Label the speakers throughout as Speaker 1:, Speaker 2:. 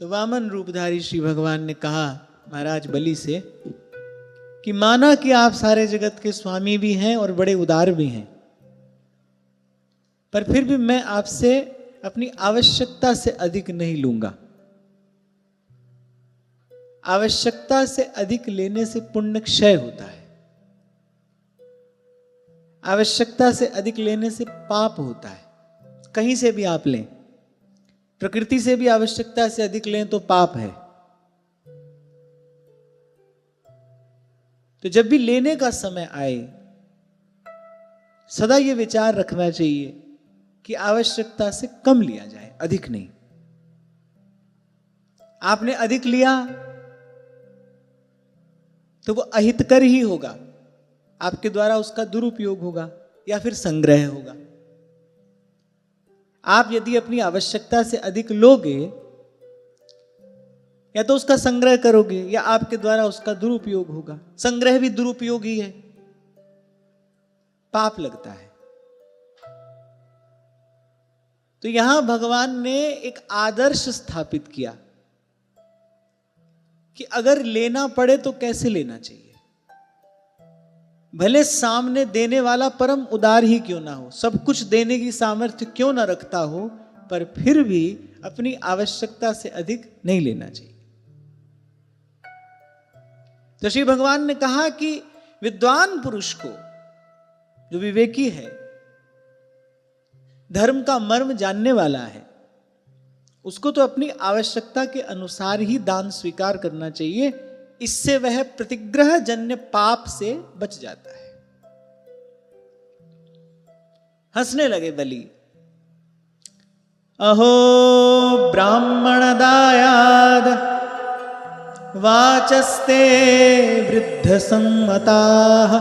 Speaker 1: तो वामन रूपधारी श्री भगवान ने कहा महाराज बलि से कि माना कि आप सारे जगत के स्वामी भी हैं और बड़े उदार भी हैं, पर फिर भी मैं आपसे अपनी आवश्यकता से अधिक नहीं लूंगा। आवश्यकता से अधिक लेने से पुण्य क्षय होता है, आवश्यकता से अधिक लेने से पाप होता है। कहीं से भी आप लें, प्रकृति से भी आवश्यकता से अधिक लें तो पाप है। तो जब भी लेने का समय आए सदा यह विचार रखना चाहिए कि आवश्यकता से कम लिया जाए, अधिक नहीं। आपने अधिक लिया तो वो अहितकर ही होगा, आपके द्वारा उसका दुरुपयोग होगा या फिर संग्रह होगा। आप यदि अपनी आवश्यकता से अधिक लोगे या तो उसका संग्रह करोगे या आपके द्वारा उसका दुरुपयोग होगा। संग्रह भी दुरुपयोग ही है, पाप लगता है। तो यहां भगवान ने एक आदर्श स्थापित किया कि अगर लेना पड़े तो कैसे लेना चाहिए। भले सामने देने वाला परम उदार ही क्यों ना हो, सब कुछ देने की सामर्थ्य क्यों ना रखता हो, पर फिर भी अपनी आवश्यकता से अधिक नहीं लेना चाहिए। तो श्री भगवान ने कहा कि विद्वान पुरुष को, जो विवेकी है, धर्म का मर्म जानने वाला है, उसको तो अपनी आवश्यकता के अनुसार ही दान स्वीकार करना चाहिए। इससे वह प्रतिग्रह जन्य पाप से बच जाता है। हंसने लगे बलि। अहो ब्राह्मण दायाद वाचस्ते वृद्ध सम्मताः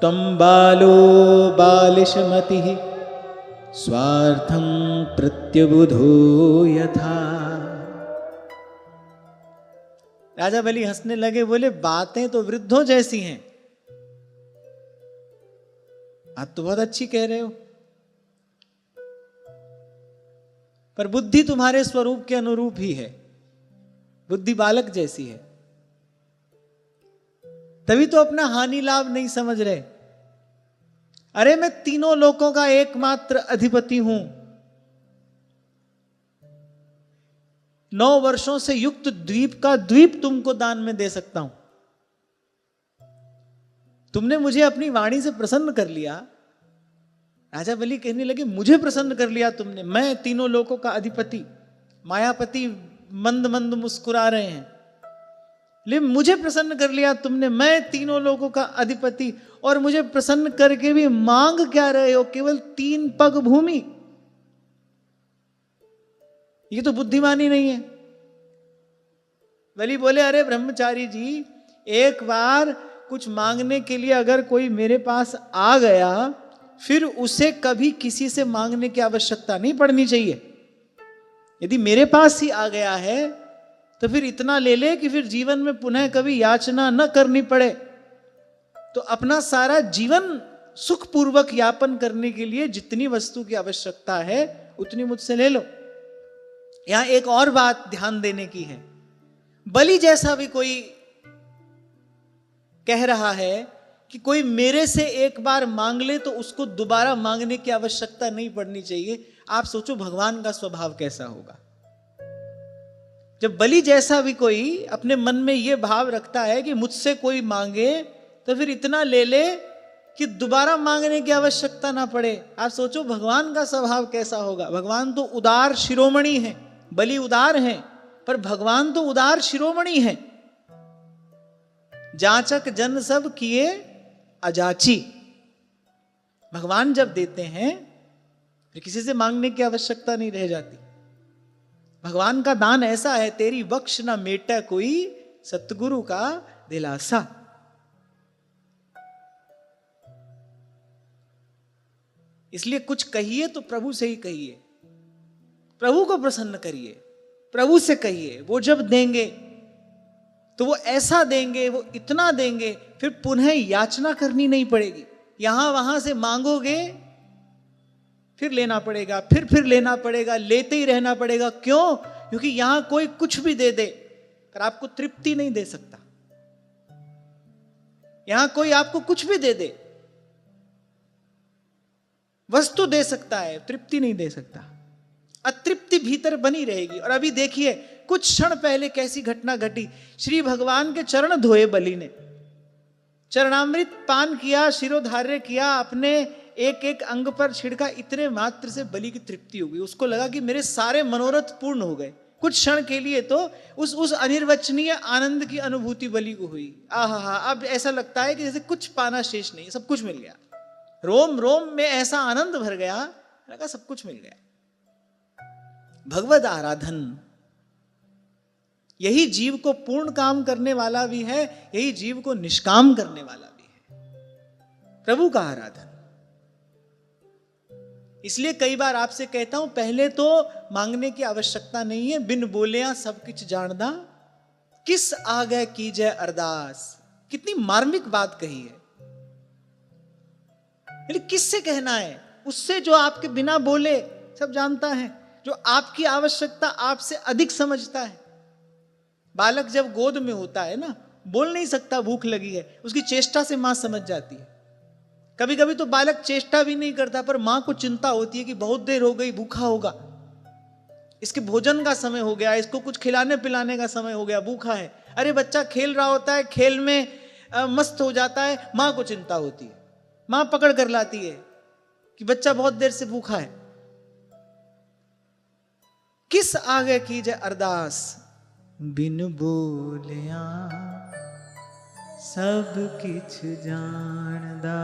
Speaker 1: त्वं बालो बालिशमतिः स्वार्थं प्रत्युबुधो यथा। राजा बलि हंसने लगे, बोले बातें तो वृद्धों जैसी हैं। आप तो बहुत अच्छी कह रहे हो, पर बुद्धि तुम्हारे स्वरूप के अनुरूप ही है, बुद्धि बालक जैसी है। तभी तो अपना हानि लाभ नहीं समझ रहे। अरे मैं तीनों लोकों का एकमात्र अधिपति हूं, 9 वर्षों से युक्त द्वीप का द्वीप तुमको दान में दे सकता हूं। तुमने मुझे अपनी वाणी से प्रसन्न कर लिया। राजा बलि कहने लगे, मुझे प्रसन्न कर लिया तुमने, मैं तीनों लोकों का अधिपति। मायापति मंद मंद मुस्कुरा रहे हैं, लेकिन मुझे प्रसन्न कर लिया तुमने, मैं तीनों लोकों का अधिपति। और मुझे प्रसन्न करके भी मांग क्या रहे हो? केवल 3 पग भूमि। ये तो बुद्धिमानी नहीं है। बलि बोले, अरे ब्रह्मचारी जी, एक बार कुछ मांगने के लिए अगर कोई मेरे पास आ गया, फिर उसे कभी किसी से मांगने की आवश्यकता नहीं पड़नी चाहिए। यदि मेरे पास ही आ गया है तो फिर इतना ले ले कि फिर जीवन में पुनः कभी याचना न करनी पड़े। तो अपना सारा जीवन सुखपूर्वक यापन करने के लिए जितनी वस्तु की आवश्यकता है उतनी मुझसे ले लो। यहां एक और बात ध्यान देने की है। बलि जैसा भी कोई कह रहा है कि कोई मेरे से एक बार मांग ले तो उसको दोबारा मांगने की आवश्यकता नहीं पड़नी चाहिए। आप सोचो भगवान का स्वभाव कैसा होगा। जब बलि जैसा भी कोई अपने मन में यह भाव रखता है कि मुझसे कोई मांगे तो फिर इतना ले ले कि दोबारा मांगने की आवश्यकता ना पड़े। आप सोचो भगवान का स्वभाव कैसा होगा। भगवान तो उदार शिरोमणि है, बलि उदार हैं, पर भगवान तो उदार शिरोमणि है। जाचक जन सब किए अजाची। भगवान जब देते हैं फिर किसी से मांगने की आवश्यकता नहीं रह जाती। भगवान का दान ऐसा है, तेरी बख्श ना मेटा कोई सतगुरु का दिलासा। इसलिए कुछ कहिए तो प्रभु से ही कहिए, प्रभु को प्रसन्न करिए, प्रभु से कहिए। वो जब देंगे तो वो ऐसा देंगे, वो इतना देंगे, फिर पुनः याचना करनी नहीं पड़ेगी। यहां वहां से मांगोगे फिर लेना पड़ेगा, फिर लेना पड़ेगा, लेते ही रहना पड़ेगा। क्यों? क्योंकि यहां कोई कुछ भी दे दे पर आपको तृप्ति नहीं दे सकता। यहां कोई आपको कुछ भी दे दे, वस्तु दे सकता है, तृप्ति नहीं दे सकता। अतृप्ति भीतर बनी रहेगी। और अभी देखिए कुछ क्षण पहले कैसी घटना घटी। श्री भगवान के चरण धोए बलि ने, चरणामृत पान किया, शिरोधार्य किया, अपने एक एक अंग पर छिड़का, इतने मात्र से बलि की तृप्ति हो गई। उसको लगा कि मेरे सारे मनोरथ पूर्ण हो गए। कुछ क्षण के लिए तो उस अनिर्वचनीय आनंद की अनुभूति बलि को हुई। आहा, अब ऐसा लगता है कि जैसे कुछ पाना शेष नहीं, सब कुछ मिल गया। रोम रोम में ऐसा आनंद भर गया, लगा सब कुछ मिल गया। भगवद आराधन यही जीव को पूर्ण काम करने वाला भी है, यही जीव को निष्काम करने वाला भी है, प्रभु का आराधन। इसलिए कई बार आपसे कहता हूं, पहले तो मांगने की आवश्यकता नहीं है। बिन बोलिया सब कुछ जानदा, किस आगे कीजय अरदास। कितनी मार्मिक बात कही है। किससे कहना है? उससे जो आपके बिना बोले सब जानता है, जो आपकी आवश्यकता आपसे अधिक समझता है। बालक जब गोद में होता है ना, बोल नहीं सकता भूख लगी है, उसकी चेष्टा से मां समझ जाती है। कभी कभी तो बालक चेष्टा भी नहीं करता, पर मां को चिंता होती है कि बहुत देर हो गई, भूखा होगा, इसके भोजन का समय हो गया, इसको कुछ खिलाने पिलाने का समय हो गया, भूखा है। अरे बच्चा खेल रहा होता है, खेल में मस्त हो जाता है, मां को चिंता होती है, मां पकड़ कर लाती है कि बच्चा बहुत देर से भूखा है। किस आगे कीजय अरदास, बिन बोलिया सब किछ जानदा,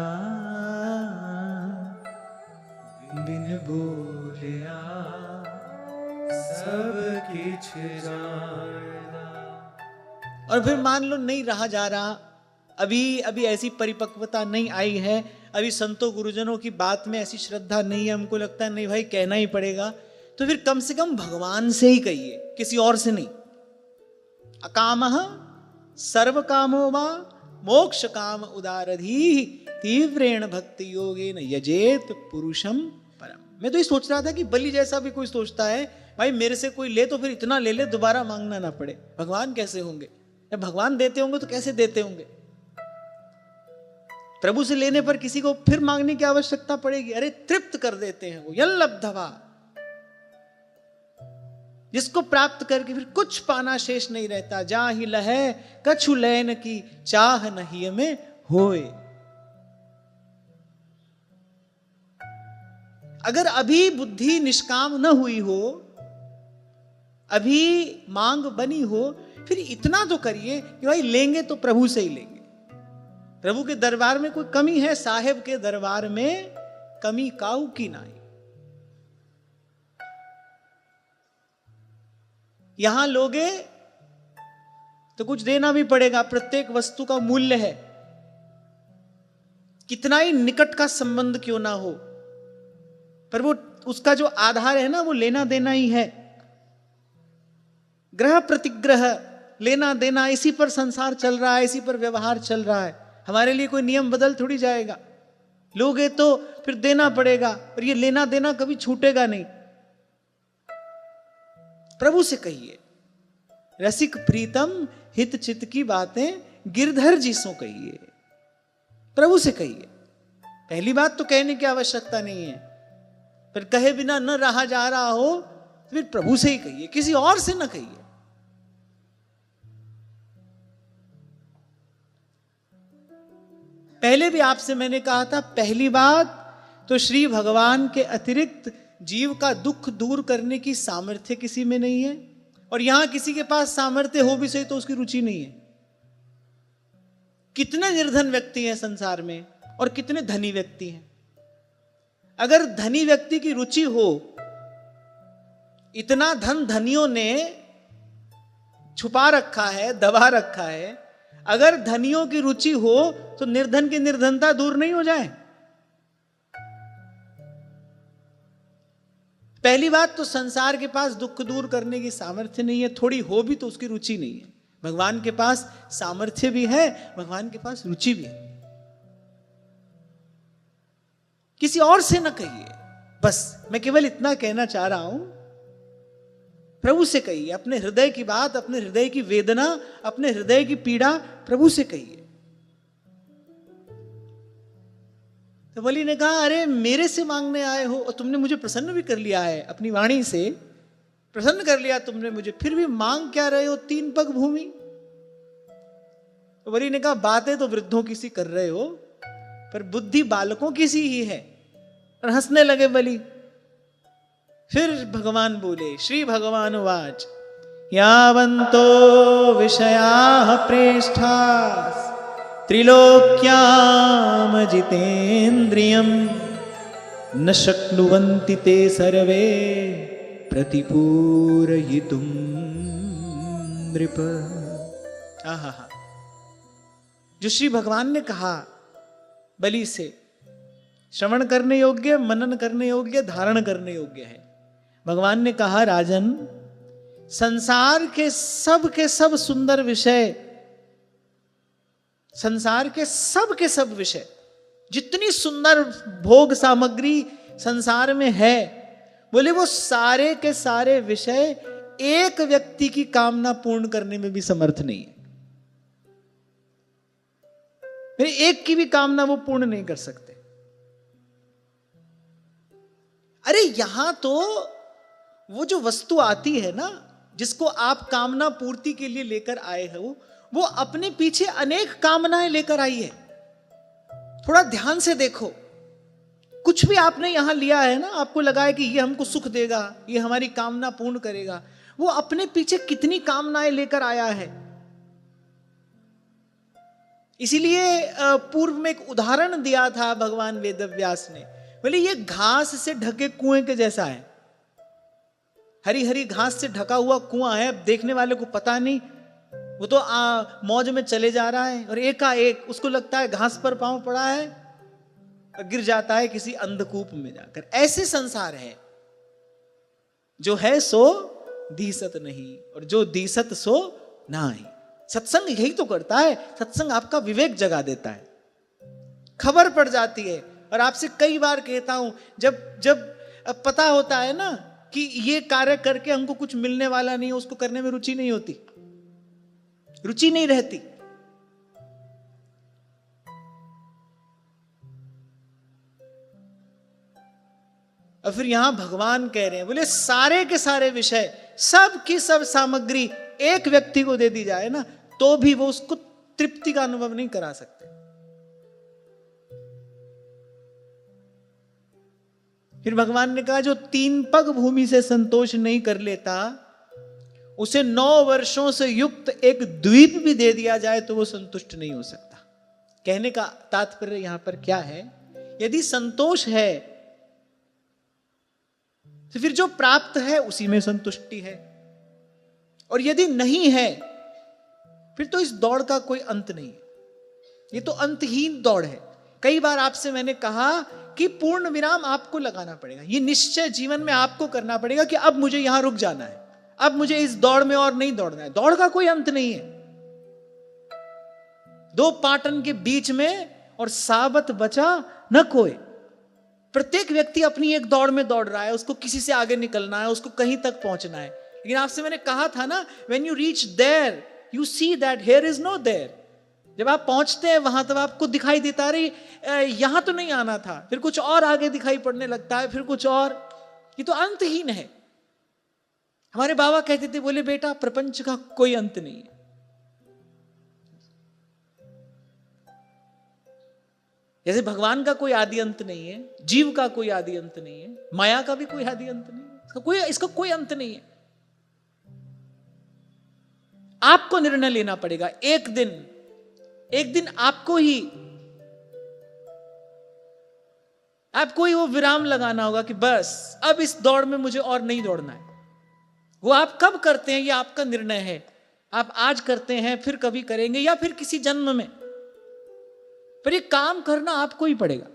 Speaker 1: बिन बोलिया सब किछ जानदा। और फिर मान लो नहीं रहा जा रहा, अभी ऐसी परिपक्वता नहीं आई है, अभी संतों गुरुजनों की बात में ऐसी श्रद्धा नहीं है, हमको लगता है नहीं भाई कहना ही पड़ेगा, तो फिर कम से कम भगवान से ही कहिए, किसी और से नहीं। अकामः सर्व कामो वा मोक्ष काम उदारधी, तीव्रेण भक्ति योगेन यजेत पुरुषम परम। मैं तो ये सोच रहा था कि बलि जैसा भी कोई सोचता है, भाई मेरे से कोई ले तो फिर इतना ले ले, दोबारा मांगना ना पड़े। भगवान कैसे होंगे? जब भगवान देते होंगे तो कैसे देते होंगे? प्रभु से लेने पर किसी को फिर मांगने की आवश्यकता पड़ेगी? अरे तृप्त कर देते हैं वो, यल्लब्धवा, जिसको प्राप्त करके फिर कुछ पाना शेष नहीं रहता। जा ही लहे कछु लैन की चाह नहीं में होए। अगर अभी बुद्धि निष्काम न हुई हो, अभी मांग बनी हो, फिर इतना तो करिए कि भाई लेंगे तो प्रभु से ही लेंगे। प्रभु के दरबार में कोई कमी है? साहेब के दरबार में कमी काऊ की नाई। यहां लोगे तो कुछ देना भी पड़ेगा, प्रत्येक वस्तु का मूल्य है, कितना ही निकट का संबंध क्यों ना हो, पर वो उसका जो आधार है ना, वो लेना देना ही है। ग्रह प्रतिग्रह, लेना देना, इसी पर संसार चल रहा है, इसी पर व्यवहार चल रहा है। हमारे लिए कोई नियम बदल थोड़ी जाएगा। लोगे तो फिर देना पड़ेगा, और ये लेना देना कभी छूटेगा नहीं। प्रभु से कहिए, रसिक प्रीतम हित चित की बातें गिरधर जी सो कहिए। प्रभु से कहिए। पहली बात तो कहने की आवश्यकता नहीं है, पर कहे बिना न रहा जा रहा हो तो फिर प्रभु से ही कहिए, किसी और से न कहिए। पहले भी आपसे मैंने कहा था, पहली बात तो श्री भगवान के अतिरिक्त जीव का दुख दूर करने की सामर्थ्य किसी में नहीं है, और यहां किसी के पास सामर्थ्य हो भी सही तो उसकी रुचि नहीं है। कितने निर्धन व्यक्ति हैं संसार में और कितने धनी व्यक्ति हैं। अगर धनी व्यक्ति की रुचि हो, इतना धन धनियों ने छुपा रखा है, दबा रखा है, अगर धनियों की रुचि हो तो निर्धन की निर्धनता दूर नहीं हो जाए। पहली बात तो संसार के पास दुख दूर करने की सामर्थ्य नहीं है, थोड़ी हो भी तो उसकी रुचि नहीं है। भगवान के पास सामर्थ्य भी है, भगवान के पास रुचि भी है। किसी और से न कहिए। बस मैं केवल इतना कहना चाह रहा हूं प्रभु से कहिए, अपने हृदय की बात, अपने हृदय की वेदना, अपने हृदय की पीड़ा प्रभु से कहिए। तो बलि ने कहा, अरे मेरे से मांगने आए हो और तुमने मुझे प्रसन्न भी कर लिया है, अपनी वाणी से प्रसन्न कर लिया तुमने मुझे, फिर भी मांग क्या रहे हो 3 पग भूमि? तो बलि ने कहा, बातें तो वृद्धों की सी कर रहे हो, पर बुद्धि बालकों की सी ही है। और हंसने लगे बलि। फिर भगवान बोले, श्री भगवान वाच, यावन्तो विषयाः प्रेष्ठाः त्रिलोक्याम जितेन्द्रियं न शक्नुवन्ति ते सर्वे प्रतिपूरयितुं नृप। आहा, जो श्री भगवान ने कहा बलि से, श्रवण करने योग्य, मनन करने योग्य, धारण करने योग्य है। भगवान ने कहा, राजन, संसार के सब सुंदर विषय, संसार के सब विषय, जितनी सुंदर भोग सामग्री संसार में है, बोले वो सारे के सारे विषय एक व्यक्ति की कामना पूर्ण करने में भी समर्थ नहीं है। मेरे एक की भी कामना वो पूर्ण नहीं कर सकते। अरे यहां तो वो जो वस्तु आती है ना, जिसको आप कामना पूर्ति के लिए लेकर आए हो, वो अपने पीछे अनेक कामनाएं लेकर आई है। थोड़ा ध्यान से देखो, कुछ भी आपने यहां लिया है ना, आपको लगा है कि ये हमको सुख देगा, ये हमारी कामना पूर्ण करेगा, वो अपने पीछे कितनी कामनाएं लेकर आया है। इसीलिए पूर्व में एक उदाहरण दिया था भगवान वेदव्यास ने, बोले ये घास से ढके कुएं के जैसा है। हरी हरी घास से ढका हुआ कुआं है, देखने वाले को पता नहीं, वो तो मौज में चले जा रहा है, और एकाएक उसको लगता है घास पर पांव पड़ा है और गिर जाता है किसी अंधकूप में जाकर। ऐसे संसार है, जो है सो दीसत नहीं, और जो दीसत सो नाही। सत्संग यही तो करता है, सत्संग आपका विवेक जगा देता है, खबर पड़ जाती है। और आपसे कई बार कहता हूं, जब पता होता है ना कि ये कार्य करके हमको कुछ मिलने वाला नहीं है, उसको करने में रुचि नहीं होती, रुचि नहीं रहती। और फिर यहां भगवान कह रहे हैं, बोले सारे के सारे विषय, सब की सब सामग्री एक व्यक्ति को दे दी जाए ना, तो भी वो उसको तृप्ति का अनुभव नहीं करा सकते। फिर भगवान ने कहा, जो 3 पग भूमि से संतोष नहीं कर लेता, उसे 9 वर्षों से युक्त एक द्वीप भी दे दिया जाए तो वो संतुष्ट नहीं हो सकता। कहने का तात्पर्य यहां पर क्या है, यदि संतोष है तो फिर जो प्राप्त है उसी में संतुष्टि है, और यदि नहीं है फिर तो इस दौड़ का कोई अंत नहीं है। ये तो अंतहीन दौड़ है। कई बार आपसे मैंने कहा कि पूर्ण विराम आपको लगाना पड़ेगा, ये निश्चय जीवन में आपको करना पड़ेगा कि अब मुझे यहां रुक जाना है, अब मुझे इस दौड़ में और नहीं दौड़ना है। दौड़ का कोई अंत नहीं है। 2 पाटन के बीच में और साबत बचा न कोई। प्रत्येक व्यक्ति अपनी एक दौड़ में दौड़ रहा है, उसको किसी से आगे निकलना है, उसको कहीं तक पहुंचना है। लेकिन आपसे मैंने कहा था ना, when you reach there you see that here is no there। जब आप पहुंचते हैं वहां तब आपको दिखाई देता है, यहां तो नहीं आना था, फिर कुछ और आगे दिखाई पड़ने लगता है, फिर कुछ और। ये तो अंतहीन है। हमारे बाबा कहते थे, बोले बेटा प्रपंच का कोई अंत नहीं है। जैसे भगवान का कोई आदि अंत नहीं है, जीव का कोई आदि अंत नहीं है, माया का भी कोई आदि अंत नहीं है, इसका कोई अंत नहीं है। आपको निर्णय लेना पड़ेगा। एक दिन आपको ही वो विराम लगाना होगा कि बस अब इस दौड़ में मुझे और नहीं दौड़ना है। वो आप कब करते हैं ये आपका निर्णय है। आप आज करते हैं, फिर कभी करेंगे, या फिर किसी जन्म में, पर ये काम करना आपको ही पड़ेगा।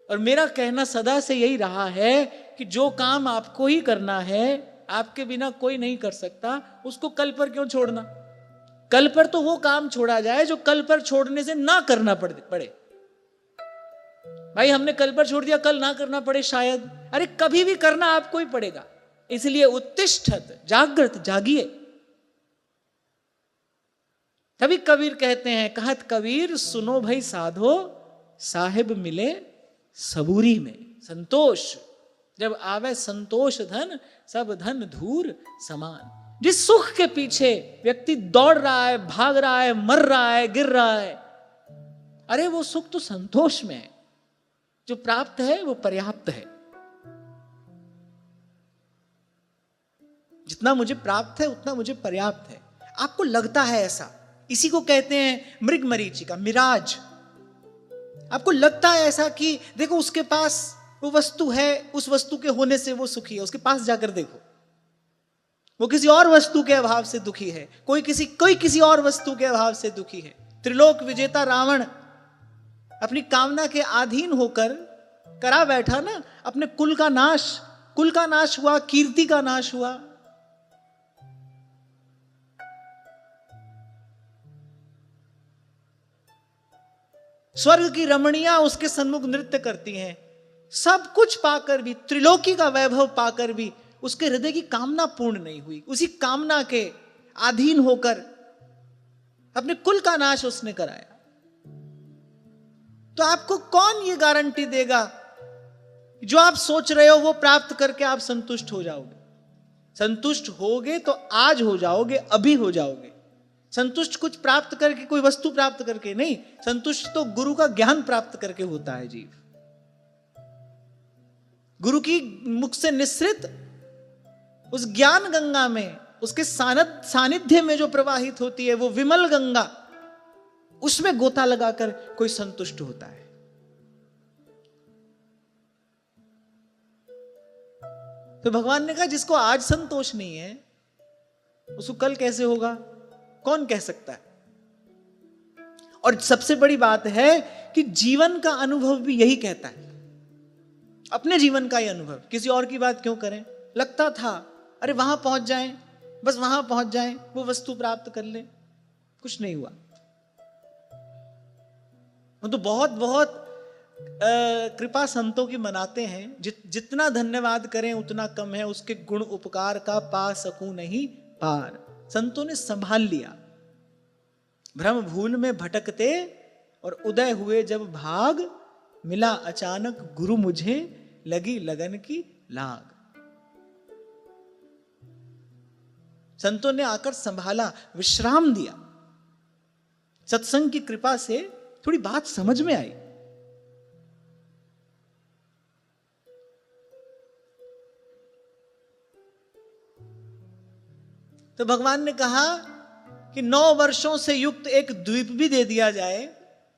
Speaker 1: और मेरा कहना सदा से यही रहा है कि जो काम आपको ही करना है, आपके बिना कोई नहीं कर सकता, उसको कल पर क्यों छोड़ना। कल पर तो वो काम छोड़ा जाए जो कल पर छोड़ने से ना करना पड़े। भाई हमने कल पर छोड़ दिया, कल ना करना पड़े शायद, अरे कभी भी करना आपको ही पड़ेगा। इसलिए उत्तिष्ठत, जागृत, जागिए। तभी कबीर कहते हैं, कहत कबीर सुनो भाई साधो, साहिब मिले सबूरी में। संतोष जब आवे, संतोष धन सब धन धूर समान। जिस सुख के पीछे व्यक्ति दौड़ रहा है, भाग रहा है, मर रहा है, गिर रहा है, अरे वो सुख तो संतोष में है। जो प्राप्त है वो पर्याप्त है। जितना मुझे प्राप्त है उतना मुझे पर्याप्त है। आपको लगता है ऐसा, इसी को कहते हैं मृग मरीचिका, मिराज। आपको लगता है ऐसा कि देखो उसके पास वो वस्तु है, उस वस्तु के होने से वो सुखी है, उसके पास जाकर देखो वो किसी और वस्तु के अभाव से दुखी है, कोई किसी और वस्तु के अभाव से दुखी है। त्रिलोक विजेता रावण अपनी कामना के अधीन होकर करा बैठा ना अपने कुल का नाश हुआ, कीर्ति का नाश हुआ। स्वर्ग की रमणियां उसके सन्मुख नृत्य करती हैं। सब कुछ पाकर भी, त्रिलोकी का वैभव पाकर भी उसके हृदय की कामना पूर्ण नहीं हुई। उसी कामना के अधीन होकर अपने कुल का नाश उसने कराया। तो आपको कौन ये गारंटी देगा जो आप सोच रहे हो वो प्राप्त करके आप संतुष्ट हो जाओगे? संतुष्ट होगे तो आज हो जाओगे, अभी हो जाओगे। संतुष्ट कुछ प्राप्त करके, कोई वस्तु प्राप्त करके नहीं। संतुष्ट तो गुरु का ज्ञान प्राप्त करके होता है जीव। गुरु की मुख से निस्सृत उस ज्ञान गंगा में, उसके सानिध्य में जो प्रवाहित होती है वो विमल गंगा, उसमें गोता लगाकर कोई संतुष्ट होता है। तो भगवान ने कहा जिसको आज संतोष नहीं है उसको कल कैसे होगा, कौन कह सकता है? और सबसे बड़ी बात है कि जीवन का अनुभव भी यही कहता है। अपने जीवन का ही अनुभव, किसी और की बात क्यों करें? लगता था अरे वहां पहुंच जाएं, बस वहां पहुंच जाएं, वो वस्तु प्राप्त कर लें, कुछ नहीं हुआ। वो तो बहुत बहुत कृपा संतों की मनाते हैं। जितना धन्यवाद करें उतना कम है, उसके गुण उपकार का पा सकूं नहीं पार। संतों ने संभाल लिया। भ्रम भूल में भटकते और उदय हुए जब भाग, मिला अचानक गुरु मुझे, लगी लगन की लाग। संतों ने आकर संभाला, विश्राम दिया। सत्संग की कृपा से थोड़ी बात समझ में आई। तो भगवान ने कहा कि 9 वर्षों से युक्त एक द्वीप भी दे दिया जाए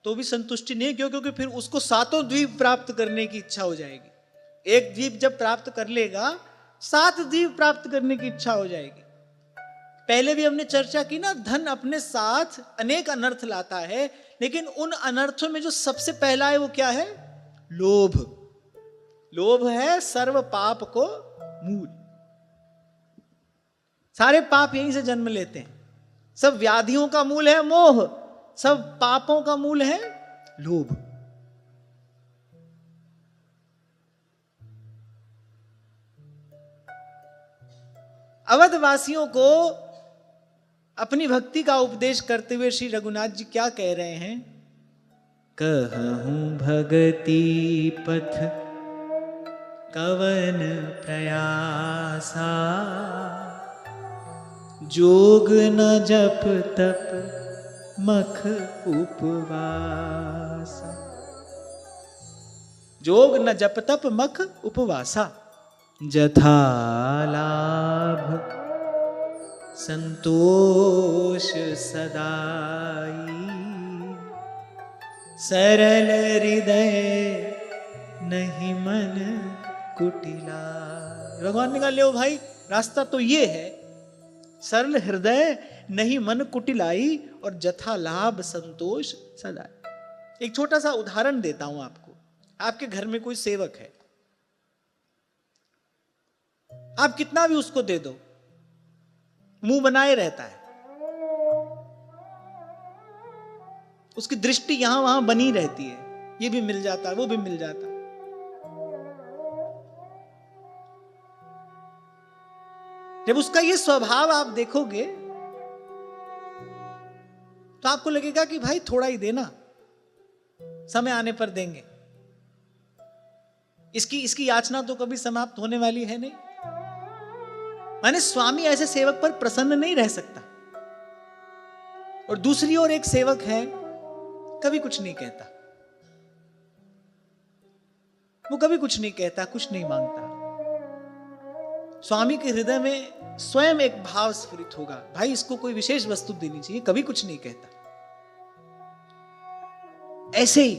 Speaker 1: तो भी संतुष्टि नहीं। क्यों? क्योंकि फिर उसको 7 द्वीप प्राप्त करने की इच्छा हो जाएगी। एक द्वीप जब प्राप्त कर लेगा 7 द्वीप प्राप्त करने की इच्छा हो जाएगी। पहले भी हमने चर्चा की ना, धन अपने साथ अनेक अनर्थ लाता है, लेकिन उन अनर्थों में जो सबसे पहला है वो क्या है? लोभ। लोभ है सर्व पाप को मूल। सारे पाप यहीं से जन्म लेते हैं। सब व्याधियों का मूल है मोह, सब पापों का मूल है लोभ। अवधवासियों को अपनी भक्ति का उपदेश करते हुए श्री रघुनाथ जी क्या कह रहे हैं? कहूं भगति पथ कवन प्रयासा, जोग न जप तप मख उपवासा। जोग न जप तप मख उपवासा, जथा लाभ संतोष सदाई, सरल हृदय नहीं मन कुटिला। भगवान ने कहा ले भाई, रास्ता तो ये है, सरल हृदय नहीं मन कुटिलाई और जथा लाभ संतोष सदाई। एक छोटा सा उदाहरण देता हूं आपको। आपके घर में कोई सेवक है, आप कितना भी उसको दे दो मुंह बनाए रहता है। उसकी दृष्टि यहां वहां बनी रहती है, ये भी मिल जाता, वो भी मिल जाता। जब उसका ये स्वभाव आप देखोगे तो आपको लगेगा कि भाई थोड़ा ही देना, समय आने पर देंगे। इसकी याचना तो कभी समाप्त होने वाली है नहीं। माने स्वामी ऐसे सेवक पर प्रसन्न नहीं रह सकता। और दूसरी ओर एक सेवक है, कभी कुछ नहीं कहता, वो कभी कुछ नहीं कहता, कुछ नहीं मांगता। स्वामी के हृदय में स्वयं एक भाव स्फुरित होगा, भाई इसको कोई विशेष वस्तु देनी चाहिए, कभी कुछ नहीं कहता। ऐसे ही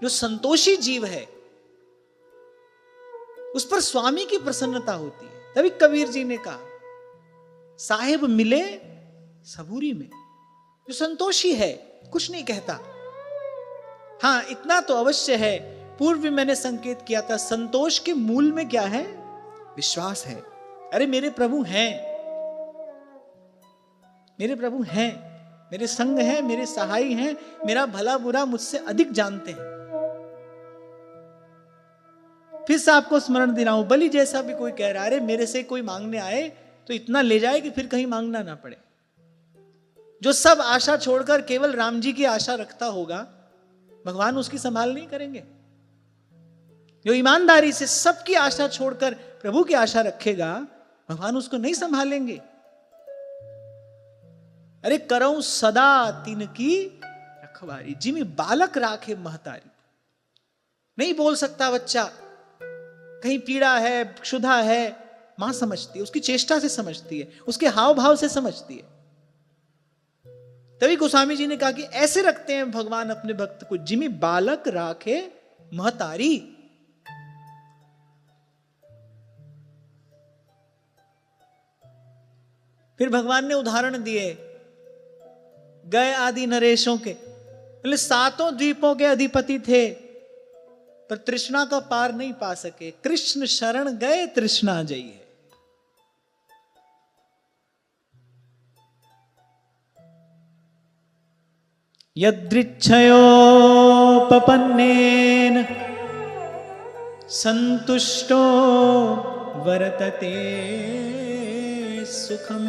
Speaker 1: जो संतोषी जीव है उस पर स्वामी की प्रसन्नता होती है। तभी कबीर जी ने कहा, साहेब मिले सबूरी में। जो संतोषी है, कुछ नहीं कहता। हां, इतना तो अवश्य है, पूर्व भी मैंने संकेत किया था, संतोष के मूल में क्या है? विश्वास है। अरे मेरे प्रभु हैं, मेरे प्रभु हैं, मेरे संग हैं, मेरे सहाय हैं, मेरा भला बुरा मुझसे अधिक जानते हैं। फिर से आपको स्मरण दे रहा हूं, बलि जैसा भी कोई कह रहा है, अरे मेरे से कोई मांगने आए तो इतना ले जाए कि फिर कहीं मांगना ना पड़े। जो सब आशा छोड़कर केवल राम जी की आशा रखता होगा, भगवान उसकी संभाल नहीं करेंगे। जो ईमानदारी से सबकी आशा छोड़कर प्रभु की आशा रखेगा, भगवान उसको नहीं संभालेंगे। अरे करऊं सदा तिनकी रखवारी, जिमी बालक राखे महतारी। नहीं बोल सकता बच्चा, कहीं पीड़ा है, क्षुधा है, मां समझती है, उसकी चेष्टा से समझती है, उसके हाव भाव से समझती है। तभी गोस्वामी जी ने कहा कि ऐसे रखते हैं भगवान अपने भक्त को, जिमी बालक राखे महतारी। फिर भगवान ने उदाहरण दिए गए आदि नरेशों के। बोले सातों द्वीपों के अधिपति थे पर तृष्णा का पार नहीं पा सके, कृष्ण शरण गए तृष्णा जइए। यदृच्छयोपपन्नेन संतुष्टो वर्तते सुखम,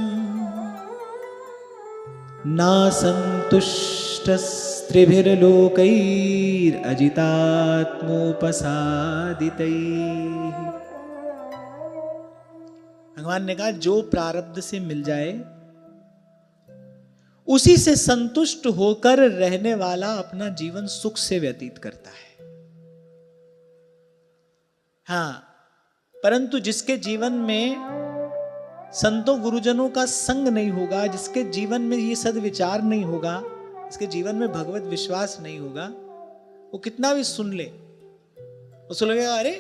Speaker 1: ना संतुष्टस्त्रिभिर्लोकैरजितात्मोपसादितैः। भगवान ने कहा जो प्रारब्ध से मिल जाए उसी से संतुष्ट होकर रहने वाला अपना जीवन सुख से व्यतीत करता है। हां, परंतु जिसके जीवन में संतों गुरुजनों का संग नहीं होगा, जिसके जीवन में ये सद्विचार नहीं होगा, जिसके जीवन में भगवत विश्वास नहीं होगा, वो कितना भी सुन ले, उसको लगेगा अरे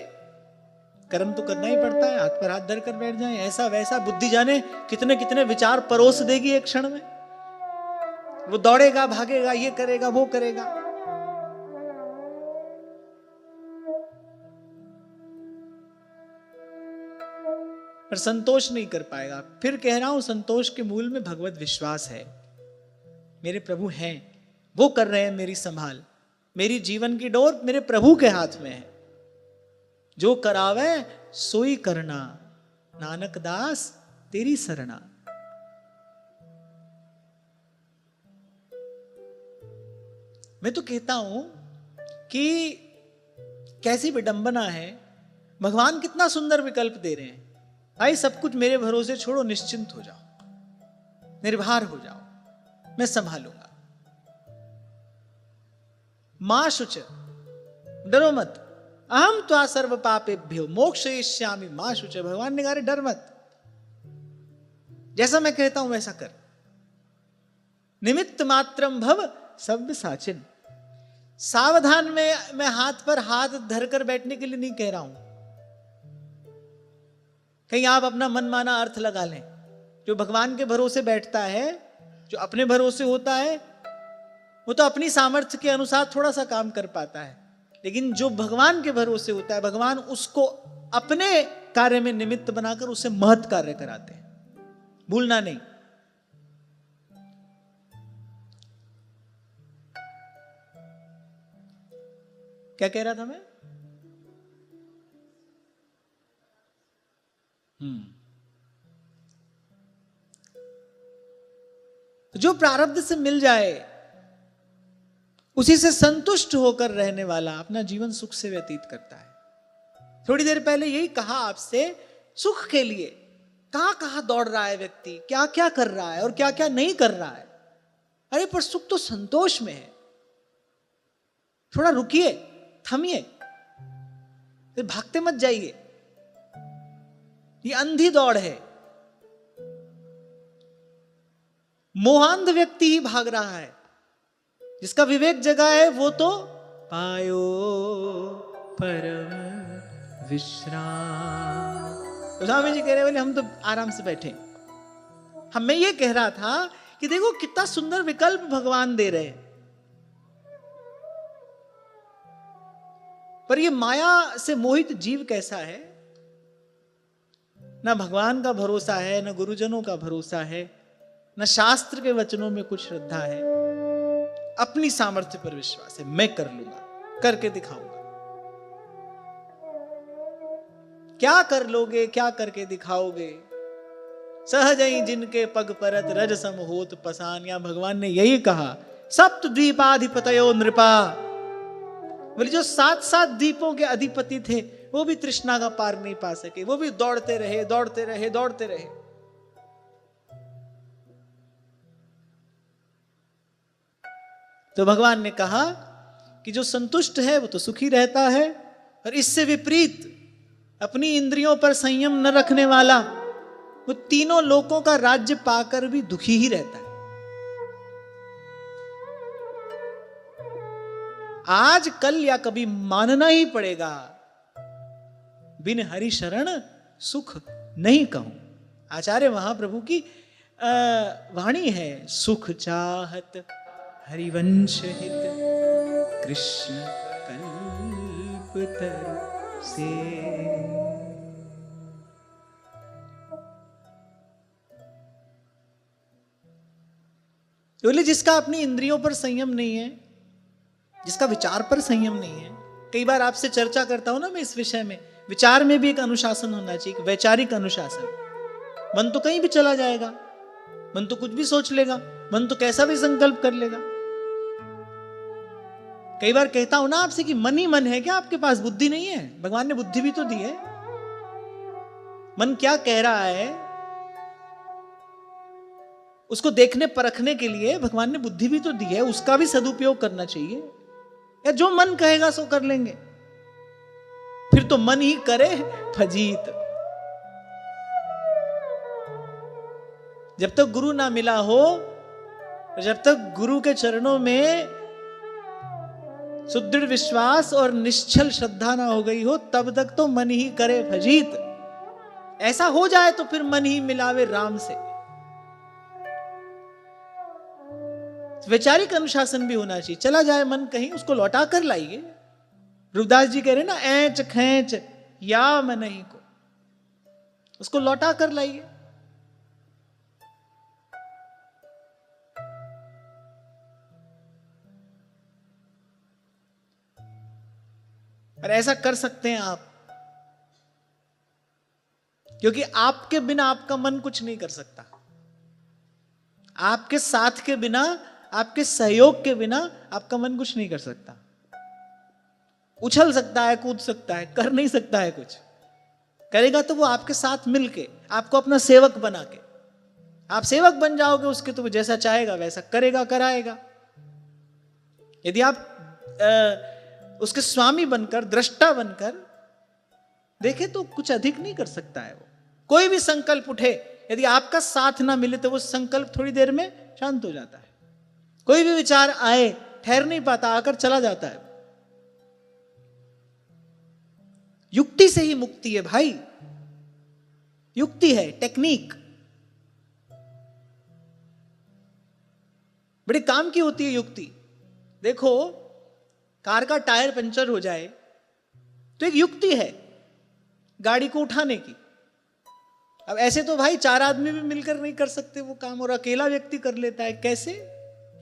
Speaker 1: कर्म तो करना ही पड़ता है, हाथ पर हाथ धर कर बैठ जाए, ऐसा वैसा, बुद्धि जाने कितने कितने विचार परोस देगी एक क्षण में। वो दौड़ेगा, भागेगा, ये करेगा, वो करेगा। पर संतोष नहीं कर पाएगा। फिर कह रहा हूं, संतोष के मूल में भगवत विश्वास है। मेरे प्रभु हैं, वो कर रहे हैं मेरी संभाल, मेरी जीवन की डोर मेरे प्रभु के हाथ में है। जो करावे सोई करना, नानक दास तेरी सरना। मैं तो कहता हूं कि कैसी विडंबना है, भगवान कितना सुंदर विकल्प दे रहे हैं। भाई सब कुछ मेरे भरोसे छोड़ो, निश्चिंत हो जाओ, निर्भर हो जाओ, मैं संभालूंगा। मां शुच, डरो मत, अहम त्वा सर्व पापेभ्यो मोक्षयिष्यामि मां शुच। भगवान ने कहा डर मत, जैसा मैं कहता हूं वैसा कर। निमित्त मात्रम भव सब साचिन। सावधान में मैं हाथ पर हाथ धरकर बैठने के लिए नहीं कह रहा हूं, कहीं आप अपना मनमाना अर्थ लगा लें। जो भगवान के भरोसे बैठता है, जो अपने भरोसे होता है, वो तो अपनी सामर्थ्य के अनुसार थोड़ा सा काम कर पाता है। लेकिन जो भगवान के भरोसे होता है, भगवान उसको अपने कार्य में निमित्त बनाकर उससे महत् कार्य कराते हैं। भूलना नहीं। क्या कह रहा था मैं? जो प्रारब्ध से मिल जाए उसी से संतुष्ट होकर रहने वाला अपना जीवन सुख से व्यतीत करता है। थोड़ी देर पहले यही कहा आपसे, सुख के लिए कहां कहां दौड़ रहा है व्यक्ति, क्या क्या कर रहा है और क्या क्या नहीं कर रहा है। अरे पर सुख तो संतोष में है। थोड़ा रुकिए, थमिए, फिर भागते मत जाइए। ये अंधी दौड़ है। मोहांध व्यक्ति ही भाग रहा है। जिसका विवेक जगा है वो तो पायो परम विश्राम। तो स्वामी जी कह रहे बोले हम तो आराम से बैठे। मैं ये कह रहा था कि देखो कितना सुंदर विकल्प भगवान दे रहे हैं, पर ये माया से मोहित जीव कैसा है, ना भगवान का भरोसा है, ना गुरुजनों का भरोसा है, ना शास्त्र के वचनों में कुछ श्रद्धा है। अपनी सामर्थ्य पर विश्वास है, मैं कर लूंगा, करके दिखाऊंगा। क्या कर लोगे, क्या करके दिखाओगे। सहज ही जिनके पग परत रज सम होत पसान। या भगवान ने यही कहा, सप्त द्वीपाधिपतयो नृपा। बोले जो 7 द्वीपों के अधिपति थे वो भी तृष्णा का पार नहीं पा सके, वो भी दौड़ते रहे दौड़ते रहे दौड़ते रहे। तो भगवान ने कहा कि जो संतुष्ट है वो तो सुखी रहता है, और इससे विपरीत अपनी इंद्रियों पर संयम न रखने वाला वो तीनों लोकों का राज्य पाकर भी दुखी ही रहता है। आज कल या कभी मानना ही पड़ेगा, बिन हरि शरण सुख नहीं कहूं। आचार्य महाप्रभु की वाणी है, सुख चाहत हरिवंश हित कृष्ण कल्प तरु से। बोले जिसका अपनी इंद्रियों पर संयम नहीं है, जिसका विचार पर संयम नहीं है। कई बार आपसे चर्चा करता हूं ना मैं इस विषय में, विचार में भी एक अनुशासन होना चाहिए, वैचारिक अनुशासन। मन तो कहीं भी चला जाएगा, मन तो कुछ भी सोच लेगा, मन तो कैसा भी संकल्प कर लेगा। कई बार कहता हूं ना आपसे कि मन ही मन है क्या, आपके पास बुद्धि नहीं है? भगवान ने बुद्धि भी तो दी है। मन क्या कह रहा है उसको देखने परखने के लिए भगवान ने बुद्धि भी तो दी है, उसका भी सदुपयोग करना चाहिए। या जो मन कहेगा सो कर लेंगे, फिर तो मन ही करे फजीत। जब तक गुरु ना मिला हो, जब तक गुरु के चरणों में सुदृढ़ विश्वास और निश्चल श्रद्धा ना हो गई हो, तब तक तो मन ही करे फजीत। ऐसा हो जाए तो फिर मन ही मिलावे राम से। वैचारिक अनुशासन भी होना चाहिए। चला जाए मन कहीं, उसको लौटा कर लाइए। रुदास जी कह रहे ना, ऐंच खैंच या मन ही को, उसको लौटा कर लाइए। और ऐसा कर सकते हैं आप, क्योंकि आपके बिना आपका मन कुछ नहीं कर सकता। आपके साथ के बिना, आपके सहयोग के बिना आपका मन कुछ नहीं कर सकता। उछल सकता है, कूद सकता है, कर नहीं सकता है कुछ। करेगा तो वो आपके साथ मिलके, आपको अपना सेवक बना के। आप सेवक बन जाओगे उसके, तो वो जैसा चाहेगा वैसा करेगा, कराएगा। यदि आप उसके स्वामी बनकर, दृष्टा बनकर देखे तो कुछ अधिक नहीं कर सकता है वो। कोई भी संकल्प उठे, यदि आपका साथ ना मिले तो वो संकल्प थोड़ी देर में शांत हो जाता है। कोई भी विचार आए, ठहर नहीं पाता, आकर चला जाता है। युक्ति से ही मुक्ति है भाई, युक्ति है, टेक्निक बड़े काम की होती है युक्ति। देखो, कार का टायर पंचर हो जाए तो एक युक्ति है गाड़ी को उठाने की। अब ऐसे तो भाई 4 आदमी भी मिलकर नहीं कर सकते वो काम, और अकेला व्यक्ति कर लेता है। कैसे?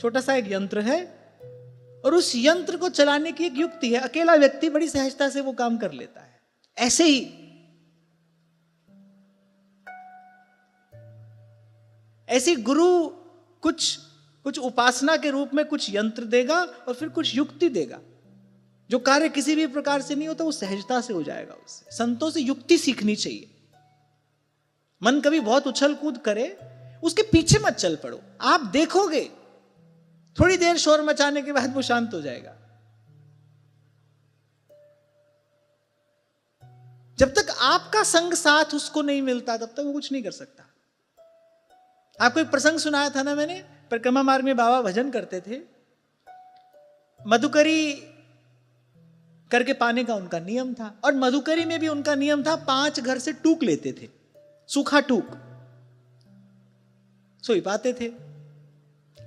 Speaker 1: छोटा सा एक यंत्र है और उस यंत्र को चलाने की एक युक्ति है। अकेला व्यक्ति बड़ी सहजता से वो काम कर लेता है। ऐसे ही ऐसी गुरु कुछ कुछ उपासना के रूप में कुछ यंत्र देगा और फिर कुछ युक्ति देगा। जो कार्य किसी भी प्रकार से नहीं होता वो सहजता से हो जाएगा। उससे संतों से युक्ति सीखनी चाहिए। मन कभी बहुत उछल कूद करे, उसके पीछे मत चल पड़ो। आप देखोगे थोड़ी देर शोर मचाने के बाद वो शांत हो जाएगा। जब तक आपका संग साथ उसको नहीं मिलता तब तक वो कुछ नहीं कर सकता। आपको एक प्रसंग सुनाया था ना मैंने, परिक्रमा मार्ग में बाबा भजन करते थे। मधुकरी करके पाने का उनका नियम था, और मधुकरी में भी उनका नियम था 5 घर से टूक लेते थे, सूखा टूक, सोई पाते थे।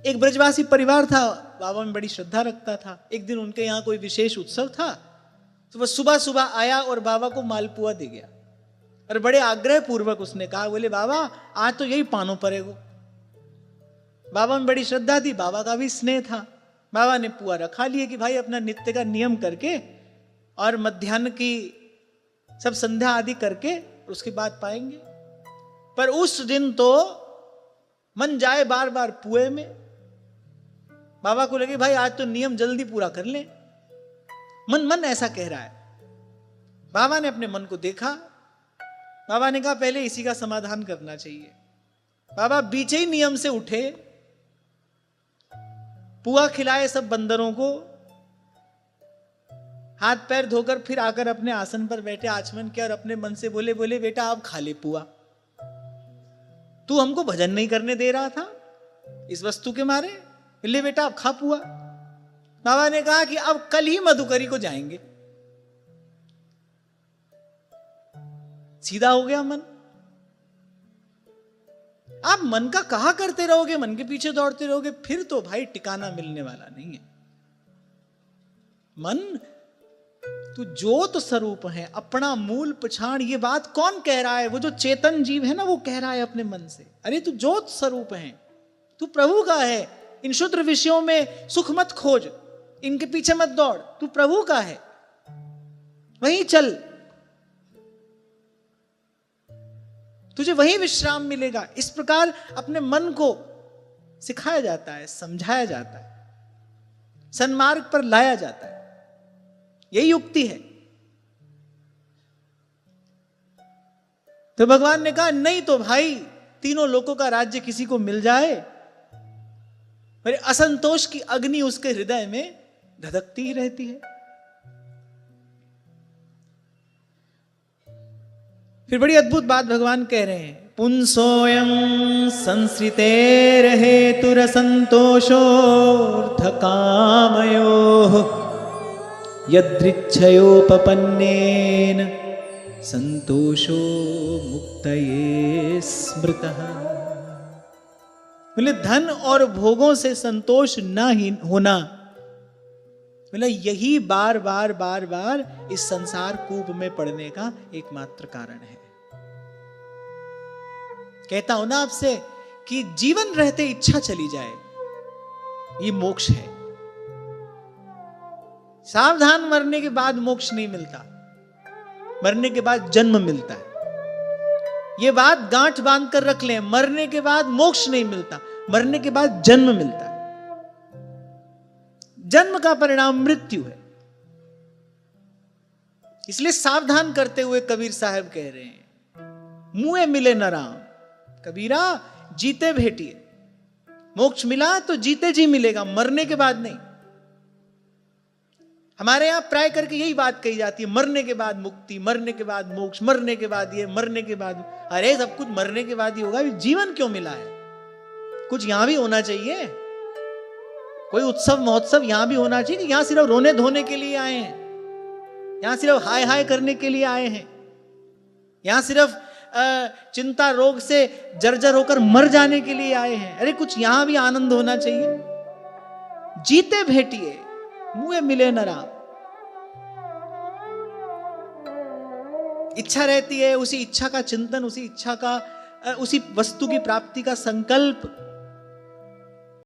Speaker 1: एक ब्रजवासी परिवार था, बाबा में बड़ी श्रद्धा रखता था। एक दिन उनके यहां कोई विशेष उत्सव था, तो वह सुबह सुबह आया और बाबा को मालपुआ दे गया, और बड़े आग्रह पूर्वक उसने कहा, बोले बाबा आज तो यही पानो पड़ेगो। बाबा में बड़ी श्रद्धा थी, बाबा का भी स्नेह था। बाबा ने पुआ रखा लिए कि भाई अपना नित्य का नियम करके और मध्याह्न की सब संध्या आदि करके उसके बाद पाएंगे। पर उस दिन तो मन जाए बार बार पुए में। बाबा को लगे भाई आज तो नियम जल्दी पूरा कर ले, मन ऐसा कह रहा है। बाबा ने अपने मन को देखा। बाबा ने कहा पहले इसी का समाधान करना चाहिए। बाबा बीच ही नियम से उठे, पुआ खिलाए सब बंदरों को, हाथ पैर धोकर फिर आकर अपने आसन पर बैठे, आचमन किया और अपने मन से बोले, बोले बेटा आप खा ले पुआ, तू हमको भजन नहीं करने दे रहा था इस वस्तु के मारे, ले बेटा आप खा पुआ। बाबा ने कहा कि अब कल ही मधुकरी को जाएंगे। सीधा हो गया मन। आप मन का कहा करते रहोगे, मन के पीछे दौड़ते रहोगे, फिर तो भाई ठिकाना मिलने वाला नहीं है। मन तू ज्योत स्वरूप है, अपना मूल पछाड़, ये बात कौन कह रहा है? वो जो चेतन जीव है ना, वो कह रहा है अपने मन से, अरे तू ज्योत स्वरूप है, तू प्रभु का है। इन क्षुद्र विषयों में सुख मत खोज, इनके पीछे मत दौड़, तू प्रभु का है, वहीं चल, तुझे वहीं विश्राम मिलेगा। इस प्रकार अपने मन को सिखाया जाता है, समझाया जाता है, सन्मार्ग पर लाया जाता है। यही युक्ति है। तो भगवान ने कहा नहीं तो भाई तीनों लोकों का राज्य किसी को मिल जाए, पर असंतोष की अग्नि उसके हृदय में धधकती ही रहती है। फिर बड़ी अद्भुत बात भगवान कह रहे हैं, पुंसोयम संसृते रहे तुर संतोषोर्थ कामयो यदृच्छयोपपन्नेन संतोषो मुक्तये स्मृतः। बोले धन और भोगों से संतोष ना ही होना, बोले यही बार बार बार बार इस संसार कूप में पड़ने का एकमात्र कारण है। कहता हूं ना आपसे कि जीवन रहते इच्छा चली जाए, ये मोक्ष है। सावधान, मरने के बाद मोक्ष नहीं मिलता, मरने के बाद जन्म मिलता है। ये बात गांठ बांध कर रख लें, मरने के बाद मोक्ष नहीं मिलता, मरने के बाद जन्म मिलता है। जन्म का परिणाम मृत्यु है। इसलिए सावधान करते हुए कबीर साहब कह रहे हैं, मुए मिले न राम, कबीरा जीते भेटिए। मोक्ष मिला तो जीते जी मिलेगा, मरने के बाद नहीं। हमारे यहां प्राय करके यही बात कही जाती है, मरने के बाद मुक्ति, मरने के बाद मोक्ष, मरने के बाद ये, मरने के बाद। अरे सब कुछ मरने के बाद ही होगा, जीवन क्यों मिला है? कुछ यहां भी होना चाहिए, कोई उत्सव महोत्सव यहां भी होना चाहिए कि यहां सिर्फ रोने धोने के लिए आए हैं, यहां सिर्फ हाय हाय करने के लिए आए हैं, यहां सिर्फ चिंता रोग से जर्जर होकर मर जाने के लिए आए हैं। अरे कुछ यहां भी आनंद होना चाहिए। जीते भेटिए, मुए मिले न राम। इच्छा रहती है, उसी इच्छा का चिंतन, उसी इच्छा का, उसी वस्तु की प्राप्ति का संकल्प